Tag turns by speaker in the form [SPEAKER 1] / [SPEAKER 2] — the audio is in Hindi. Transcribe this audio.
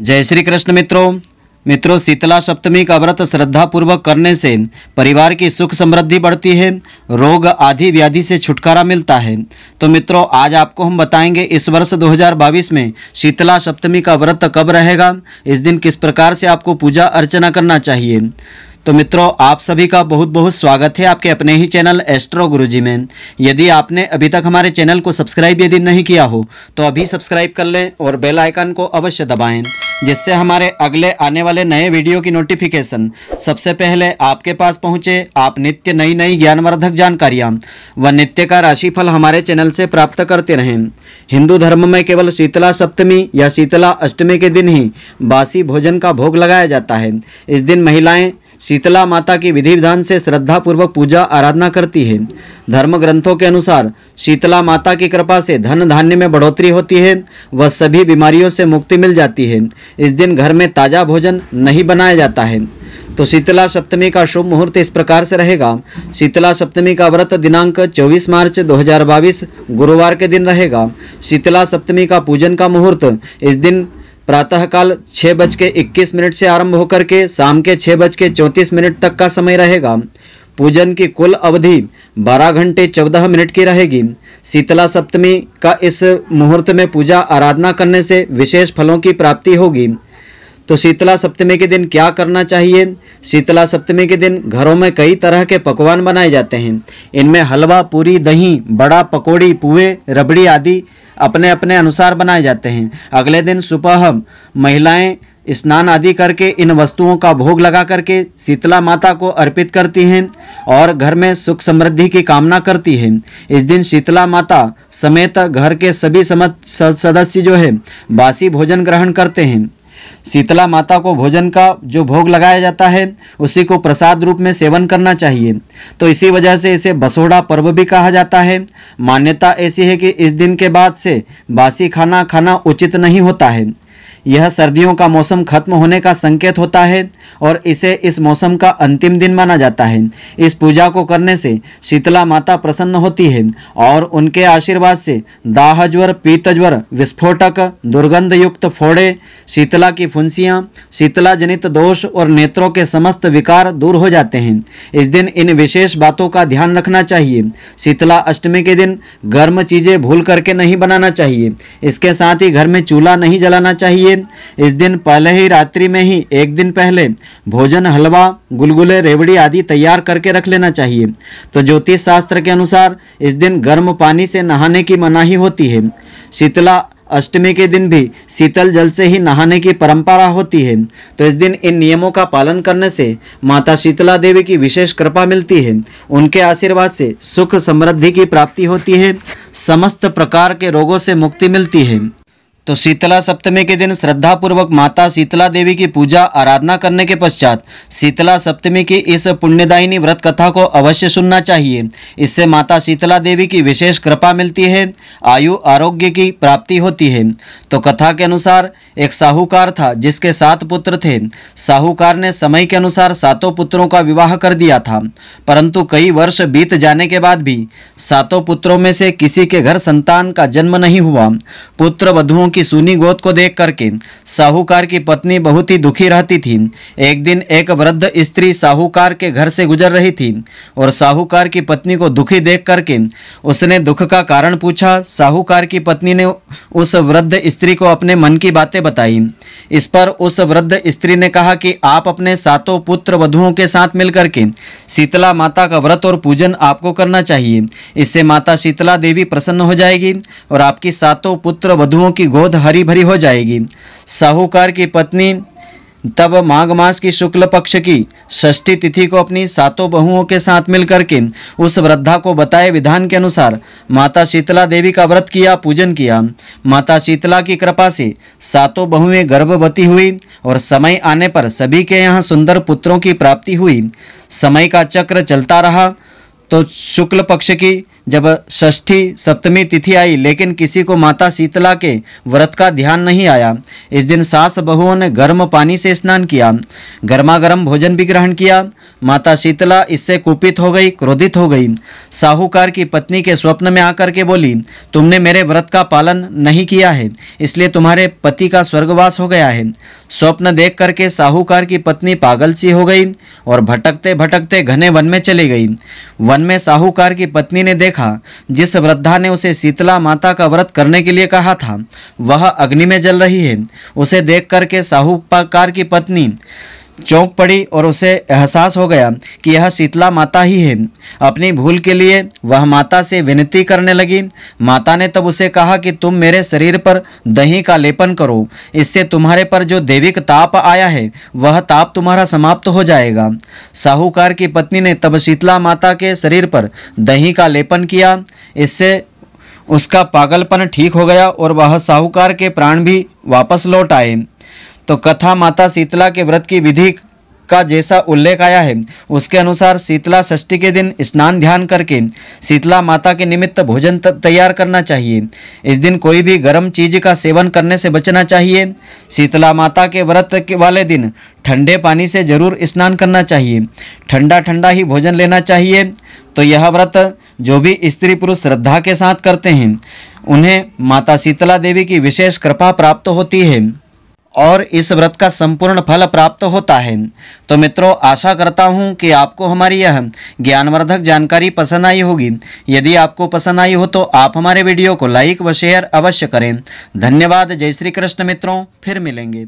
[SPEAKER 1] जय श्री कृष्ण मित्रों शीतला सप्तमी का व्रत श्रद्धा पूर्वक करने से परिवार की सुख समृद्धि बढ़ती है, रोग आदि व्याधि से छुटकारा मिलता है। तो मित्रों, आज आपको हम बताएंगे इस वर्ष 2022 में शीतला सप्तमी का व्रत कब रहेगा, इस दिन किस प्रकार से आपको पूजा अर्चना करना चाहिए। तो मित्रों, आप सभी का बहुत बहुत स्वागत है आपके अपने ही चैनल एस्ट्रो गुरुजी में। यदि आपने अभी तक हमारे चैनल को सब्सक्राइब यदि नहीं किया हो तो अभी सब्सक्राइब कर लें और बेल आइकन को अवश्य दबाएं, जिससे हमारे अगले आने वाले नए वीडियो की नोटिफिकेशन सबसे पहले आपके पास पहुंचे। आप नित्य नई ज्ञानवर्धक जानकारियां व नित्य का राशिफल हमारे चैनल से प्राप्त करते रहें। हिंदू धर्म में केवल शीतला सप्तमी या शीतला अष्टमी के दिन ही बासी भोजन का भोग लगाया जाता है। इस दिन महिलाएं शीतला माता की विधि विधान से श्रद्धा पूर्वक पूजा आराधना करती है। धर्म ग्रंथों के अनुसार शीतला माता की कृपा से धन धान्य में बढ़ोतरी होती है व सभी बीमारियों से मुक्ति मिल जाती है। इस दिन घर में ताज़ा भोजन नहीं बनाया जाता है। तो शीतला सप्तमी का शुभ मुहूर्त इस प्रकार से रहेगा। शीतला सप्तमी का व्रत दिनांक 24 मार्च 2022 गुरुवार के दिन रहेगा। शीतला सप्तमी का पूजन का मुहूर्त इस दिन प्रातःकाल 6:21 से आरंभ होकर के शाम के 6:34 तक का समय रहेगा। पूजन की कुल अवधि 12 घंटे 14 मिनट की रहेगी। शीतला सप्तमी का इस मुहूर्त में पूजा आराधना करने से विशेष फलों की प्राप्ति होगी। तो शीतला सप्तमी के दिन क्या करना चाहिए? शीतला सप्तमी के दिन घरों में कई तरह के पकवान बनाए जाते हैं। इनमें हलवा, पूरी, दही, बड़ा, पकौड़ी, पुए, रबड़ी आदि अपने अपने अनुसार बनाए जाते हैं। अगले दिन सुबह महिलाएं स्नान आदि करके इन वस्तुओं का भोग लगा करके शीतला माता को अर्पित करती हैं और घर में सुख समृद्धि की कामना करती हैं। इस दिन शीतला माता समेत घर के सभी सदस्य जो है बासी भोजन ग्रहण करते हैं। शीतला माता को भोजन का जो भोग लगाया जाता है उसी को प्रसाद रूप में सेवन करना चाहिए। तो इसी वजह से इसे बसोड़ा पर्व भी कहा जाता है। मान्यता ऐसी है कि इस दिन के बाद से बासी खाना खाना उचित नहीं होता है। यह सर्दियों का मौसम खत्म होने का संकेत होता है और इसे इस मौसम का अंतिम दिन माना जाता है। इस पूजा को करने से शीतला माता प्रसन्न होती है और उनके आशीर्वाद से दाह ज्वर, पीत ज्वर, विस्फोटक, दुर्गंध युक्त फोड़े, शीतला की फुंसियाँ, शीतला जनित दोष और नेत्रों के समस्त विकार दूर हो जाते हैं। इस दिन इन विशेष बातों का ध्यान रखना चाहिए। शीतला अष्टमी के दिन गर्म चीज़ें भूल करके नहीं बनाना चाहिए। इसके साथ ही घर में चूल्हा नहीं जलाना चाहिए। इस दिन पहले ही रात्रि में ही एक दिन पहले भोजन, हलवा, गुलगुले, रेवड़ी आदि तैयार करके रख लेना चाहिए। तो ज्योतिष शास्त्र के अनुसार इस दिन गर्म पानी से नहाने की मनाही होती है। शीतला अष्टमी के दिन भी शीतल जल से ही नहाने की परंपरा होती है। तो इस दिन इन नियमों का पालन करने से माता शीतला देवी की विशेष कृपा मिलती है। उनके आशीर्वाद से सुख समृद्धि की प्राप्ति होती है, समस्त प्रकार के रोगों से मुक्ति मिलती है। तो शीतला सप्तमी के दिन श्रद्धा पूर्वक माता शीतला देवी की पूजा आराधना करने के पश्चात शीतला सप्तमी की इस पुण्यदायिनी व्रत कथा को अवश्य सुनना चाहिए। इससे माता शीतला देवी की विशेष कृपा मिलती है, आयु आरोग्य की प्राप्ति होती है। तो कथा के अनुसार एक साहूकार था जिसके 7 पुत्र थे। साहूकार ने समय के अनुसार 7 पुत्रों का विवाह कर दिया था, परंतु कई वर्ष बीत जाने के बाद भी 7 पुत्रों में से किसी के घर संतान का जन्म नहीं हुआ। पुत्र वधुओं की सूनी गोद को देख करके साहूकार की पत्नी बहुत ही दुखी रहती थी। एक दिन एक वृद्ध स्त्री साहूकार के घर से गुजर रही थी और साहूकार की पत्नी को दुखी देख करके उसने दुख का कारण पूछा। साहूकार की पत्नी ने उस वृद्ध स्त्री को अपने मन की बातें बताई। इस पर उस वृद्ध स्त्री ने कहा कि आप अपने 7 पुत्र वधुओं के साथ मिलकर के शीतला माता का व्रत और पूजन आपको करना चाहिए। इससे माता शीतला देवी प्रसन्न हो जाएगी और आपकी 7 पुत्र वधुओं की गोद हरी भरी हो जाएगी। साहूकार की पत्नी तब माघ मास की शुक्ल पक्ष की षष्ठी तिथि को अपनी 7 बहुओं के साथ मिलकर के उस वृद्धा को बताए विधान के अनुसार माता शीतला देवी का व्रत किया, पूजन किया। माता शीतला की कृपा से 7 बहुएं गर्भवती हुई और समय आने पर सभी के यहाँ सुंदर पुत्रों की प्राप्ति हुई। समय का चक्र चलता रहा तो शुक्ल पक्ष की जब षष्ठी सप्तमी तिथि आई लेकिन किसी को माता शीतला के व्रत का ध्यान नहीं आया। इस दिन सास बहुओं ने गर्म पानी से स्नान किया, गर्मा गर्म भोजन भी ग्रहण किया। माता शीतला इससे कुपित हो गई, क्रोधित हो गई। साहूकार की पत्नी के स्वप्न में आकर के बोली, तुमने मेरे व्रत का पालन नहीं किया है, इसलिए तुम्हारे पति का स्वर्गवास हो गया है। स्वप्न देख करके साहूकार की पत्नी पागल सी हो गई और भटकते भटकते घने वन में चली गई। वन में साहूकार की पत्नी ने देखा जिस वृद्धा ने उसे शीतला माता का व्रत करने के लिए कहा था वह अग्नि में जल रही है। उसे देख करके साहूकार की पत्नी चौंक पड़ी और उसे एहसास हो गया कि यह शीतला माता ही है। अपनी भूल के लिए वह माता से विनती करने लगी। माता ने तब उसे कहा कि तुम मेरे शरीर पर दही का लेपन करो, इससे तुम्हारे पर जो दैविक ताप आया है वह ताप तुम्हारा समाप्त हो जाएगा। साहूकार की पत्नी ने तब शीतला माता के शरीर पर दही का लेपन किया। इससे उसका पागलपन ठीक हो गया और वह साहूकार के प्राण भी वापस लौट आए। तो कथा माता शीतला के व्रत की विधि का जैसा उल्लेख आया है उसके अनुसार शीतला षष्ठी के दिन स्नान ध्यान करके शीतला माता के निमित्त भोजन तैयार करना चाहिए। इस दिन कोई भी गर्म चीज का सेवन करने से बचना चाहिए। शीतला माता के व्रत वाले दिन ठंडे पानी से जरूर स्नान करना चाहिए, ठंडा ठंडा ही भोजन लेना चाहिए। तो यह व्रत जो भी स्त्री पुरुष श्रद्धा के साथ करते हैं उन्हें माता शीतला देवी की विशेष कृपा प्राप्त होती है और इस व्रत का संपूर्ण फल प्राप्त होता है। तो मित्रों, आशा करता हूं कि आपको हमारी यह ज्ञानवर्धक जानकारी पसंद आई होगी। यदि आपको पसंद आई हो तो आप हमारे वीडियो को लाइक व शेयर अवश्य करें। धन्यवाद। जय श्री कृष्ण मित्रों, फिर मिलेंगे।